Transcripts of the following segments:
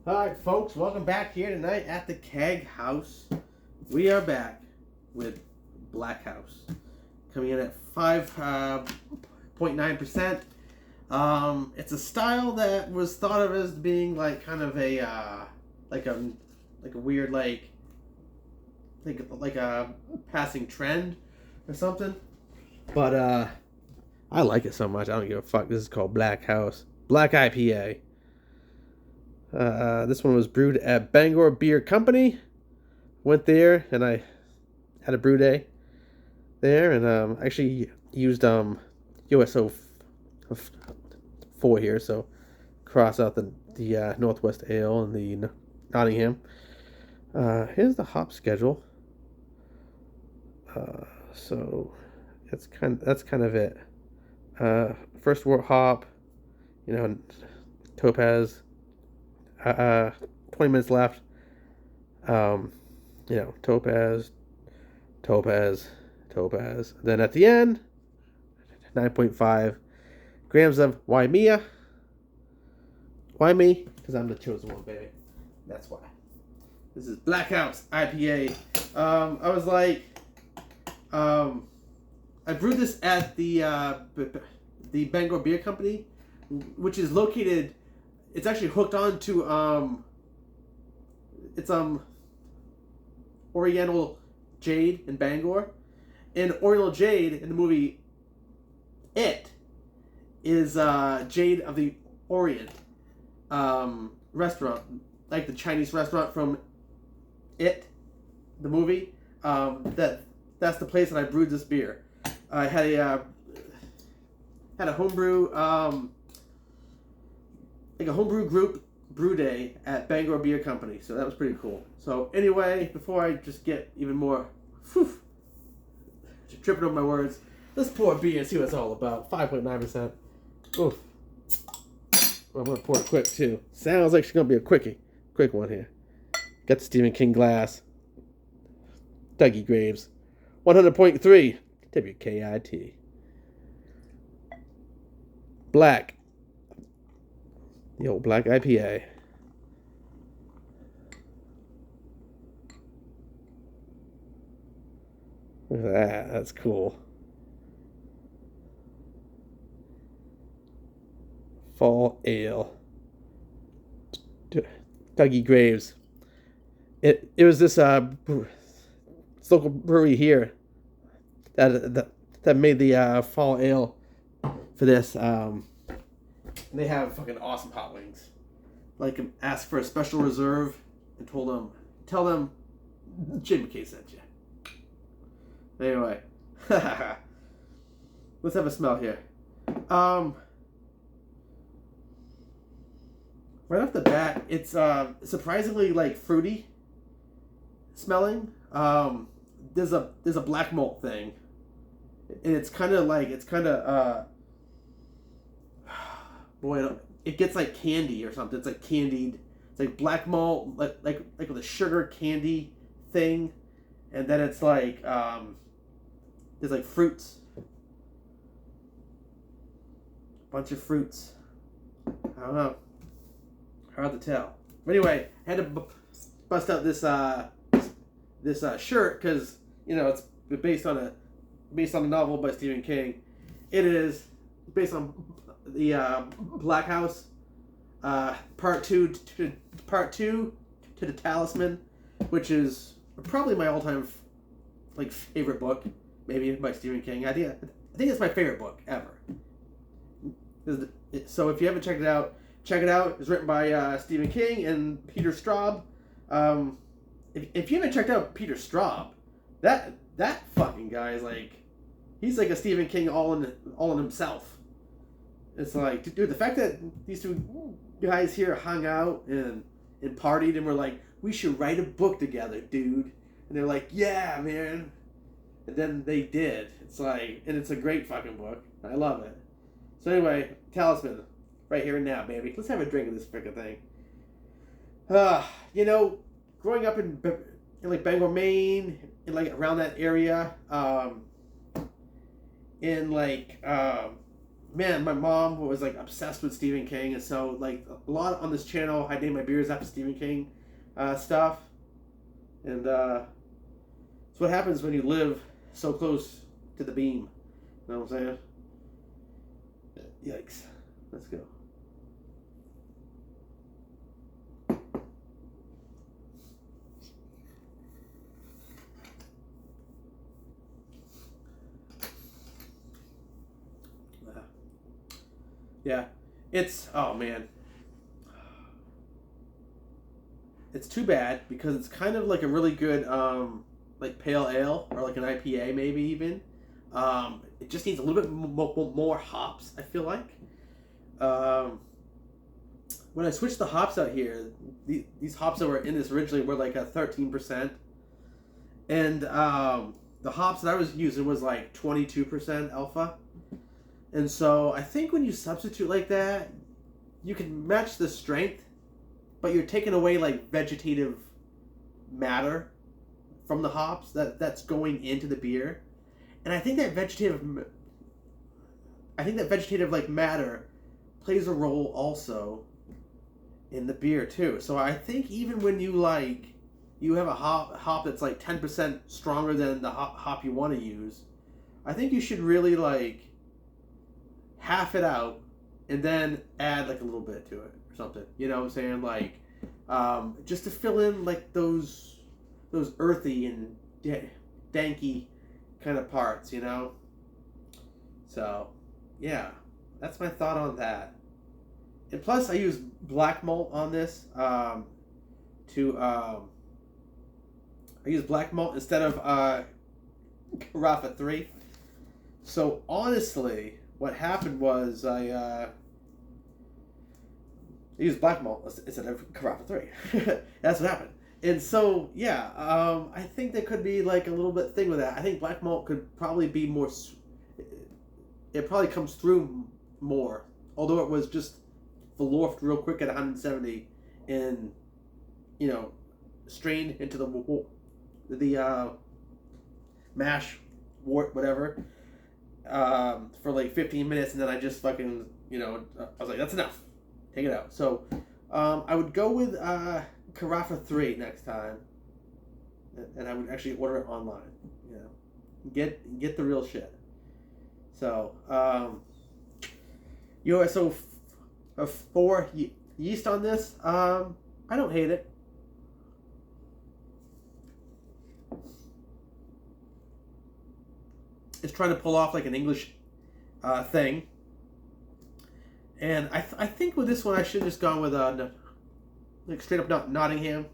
Alright folks, welcome back here tonight at the Keag House. We are back with Black House. Coming in at 5.9%. It's a style that was thought of as being like kind of a like a weird like a passing trend or something. But I like it so much I don't give a fuck. This is called Black House. Black IPA. This one was brewed at Bangor Beer Company. Went there and I had a brew day there, and actually used USO 4 here, so cross out the Northwest Ale and the Nottingham. Here's the hop schedule. So that's kind of it. First wort hop, Topaz. 20 minutes left. Topaz. Then at the end, 9.5 grams of why me? Why me? Because I'm the chosen one, baby. That's why. This is Black House IPA. I was like, I brewed this at the Bangor Beer Company, which is located. It's actually hooked on to it's Oriental Jade in Bangor. And Oriental Jade in the movie It is Jade of the Orient restaurant, like the Chinese restaurant from It, the movie. That's the place that I brewed this beer. I had a homebrew like a homebrew group brew day at Bangor Beer Company, so that was pretty cool. So anyway, before I just get even more tripping over my words, let's pour a beer and see what it's all about. 5.9%. Oof. I'm gonna pour it quick too. Sounds like she's gonna be a quick one here. Got the Stephen King glass. Dougie Graves, 100.3 WKIT. Black. The old Black IPA. Look at that. That's cool. Fall Ale. Dougie Graves. It was this local brewery here that made the fall ale for this. They have fucking awesome hot wings. Like, asked for a special reserve and tell them Jim McKay sent you. Anyway, let's have a smell here. Right off the bat, it's surprisingly like fruity smelling. There's a black malt thing, and it's kind of boy, it gets like candy or something. It's like candied. It's like black malt, like with a sugar candy thing, and then it's like there's like fruits, bunch of fruits. I don't know, hard to tell. But anyway, I had to bust out this shirt because it's based on a novel by Stephen King. It is based on the Black House, part two to the Talisman, which is probably my all-time favorite book, maybe by Stephen King. I think it's my favorite book ever. So if you haven't checked it out, check it out. It's written by Stephen King and Peter Straub. If you haven't checked out Peter Straub, that fucking guy is he's like a Stephen King all in himself. It's like, dude, the fact that these two guys here hung out and partied and were like, we should write a book together, dude. And they're like, yeah, man. And then they did. It's like, and it's a great fucking book. I love it. So anyway, Talisman, right here and now, baby. Let's have a drink of this frickin' thing. Growing up in Bangor, Maine, in around that area, in man, my mom was like obsessed with Stephen King, and so like a lot on this channel, I name my beers after Stephen King stuff, and it's what happens when you live so close to the beam. You know what I'm saying? Yikes! Let's go. Yeah, oh man, it's too bad because it's kind of like a really good like pale ale or like an IPA maybe even. It just needs a little bit more hops. I feel like when I switched the hops out here, these hops that were in this originally were like a 13%, and the hops that I was using was like 22% alpha. And so I think when you substitute like that, you can match the strength, but you're taking away like vegetative matter from the hops that's going into the beer. And I think that vegetative like matter plays a role also in the beer too. So I think even when you have a hop that's like 10% stronger than the hop you want to use, I think you should really like half it out and then add like a little bit to it or something. You know what I'm saying? Like just to fill in like those earthy and danky kind of parts, you know? So, yeah. That's my thought on that. And plus I use black malt on this I use black malt instead of Carafa 3. So honestly, what happened was I used black malt instead of Carafa 3. That's what happened. And so, yeah, I think there could be like a little bit thing with that. I think black malt could probably be more, it probably comes through more. Although it was just velourfed real quick at 170 and, you know, strained into the mash, wort, whatever. For like 15 minutes, and then I just fucking, you know, I was like, that's enough. Take it out. So, I would go with Carafa 3 next time, and I would actually order it online. You know, get the real shit. So, you know, so for yeast on this, I don't hate it. Is trying to pull off like an English thing, and I think with this one I should have just gone with like straight up Nottingham.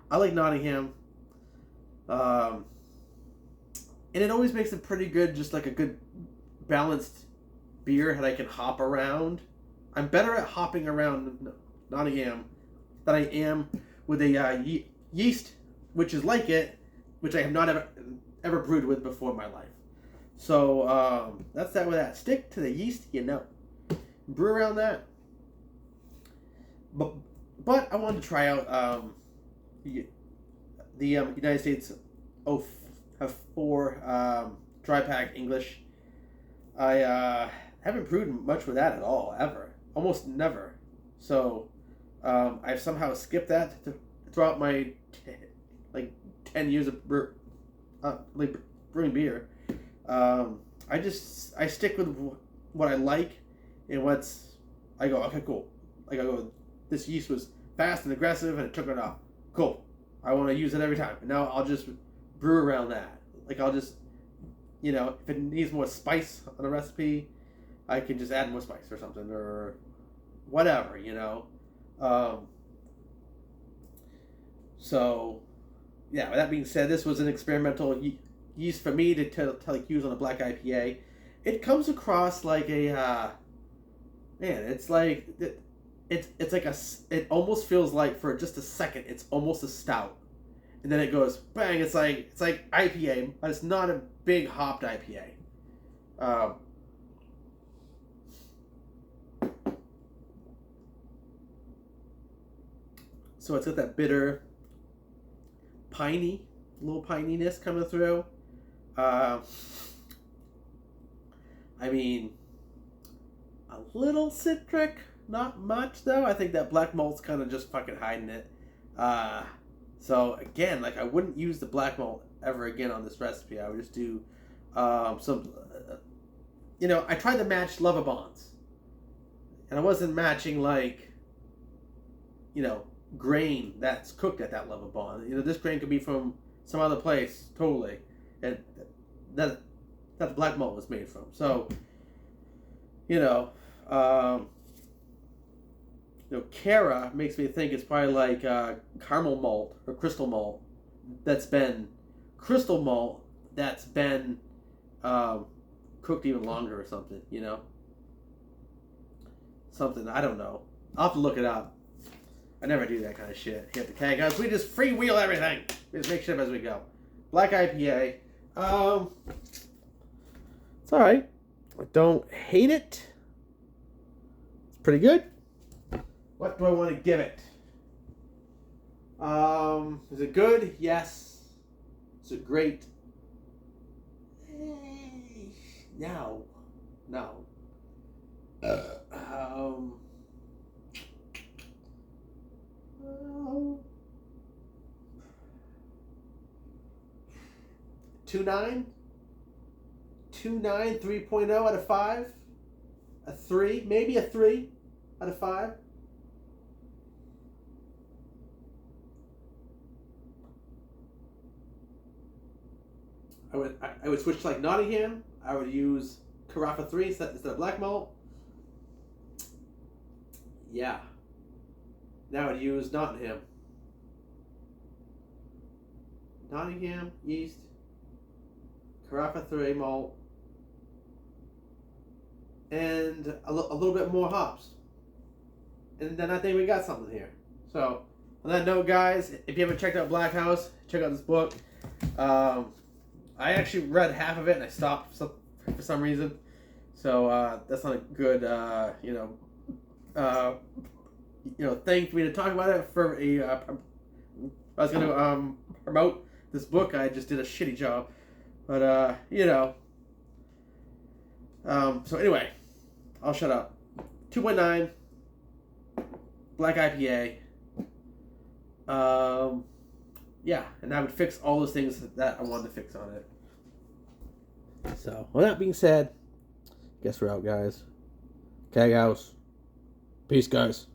I like Nottingham, and it always makes it pretty good, just like a good balanced beer that I can hop around. I'm better at hopping around Nottingham than I am with a yeast, which is like it, which I have not ever brewed with before in my life. So that's that with that. Stick to the yeast, you know. Brew around that. But I wanted to try out the United States 04 dry pack English. I haven't brewed much with that at all, ever. Almost never. So I've somehow skipped that throughout my 10 years of brewing beer. I stick with what I like, and I go, okay, cool. Like I go, this yeast was fast and aggressive, and it took it off. Cool. I want to use it every time. And now I'll just brew around that. Like I'll just, you know, if it needs more spice on a recipe, I can just add more spice or something or whatever, you know. So, yeah. With that being said, this was an experimental yeast for me to like use on a black IPA. It comes across like a man. It's like it's like it almost feels like for just a second it's almost a stout, and then it goes bang. It's like IPA, but it's not a big hopped IPA. So it's got that bitter, piney, little pininess coming through. I mean, a little citric, not much though. I think that black malt's kind of just fucking hiding it. So again, like I wouldn't use the black malt ever again on this recipe. I would just do some. I tried to match Lava Bonds, and I wasn't matching like, grain that's cooked at that Lava Bond. This grain could be from some other place totally, and that the black malt was made from. So, Cara makes me think it's probably like caramel malt or crystal malt that's been cooked even longer or something, Something, I don't know. I'll have to look it up. I never do that kind of shit here at the Keag House. We just freewheel everything. We just make shit up as we go. Black IPA. It's alright. I don't hate it. It's pretty good. What do I want to give it? Is it good? Yes. Is it great? No. 2.9, 3.0 out of 5, a 3, maybe a 3 out of 5. I would switch to like Nottingham. I would use Carafa 3 instead of black malt. Yeah. Now I would use Nottingham yeast, Carafa 3 malt, and a little bit more hops. And then I think we got something here. So, on that note, guys, if you haven't checked out Black House, check out this book. I actually read half of it and I stopped for some reason. So that's not a good, thing for me to talk about it. For I was going to promote this book. I just did a shitty job. But, so anyway, I'll shut up. 2.9, Black IPA. Yeah, and I would fix all those things that I wanted to fix on it. So, with that being said, guess we're out, guys. Keag House. Peace, guys.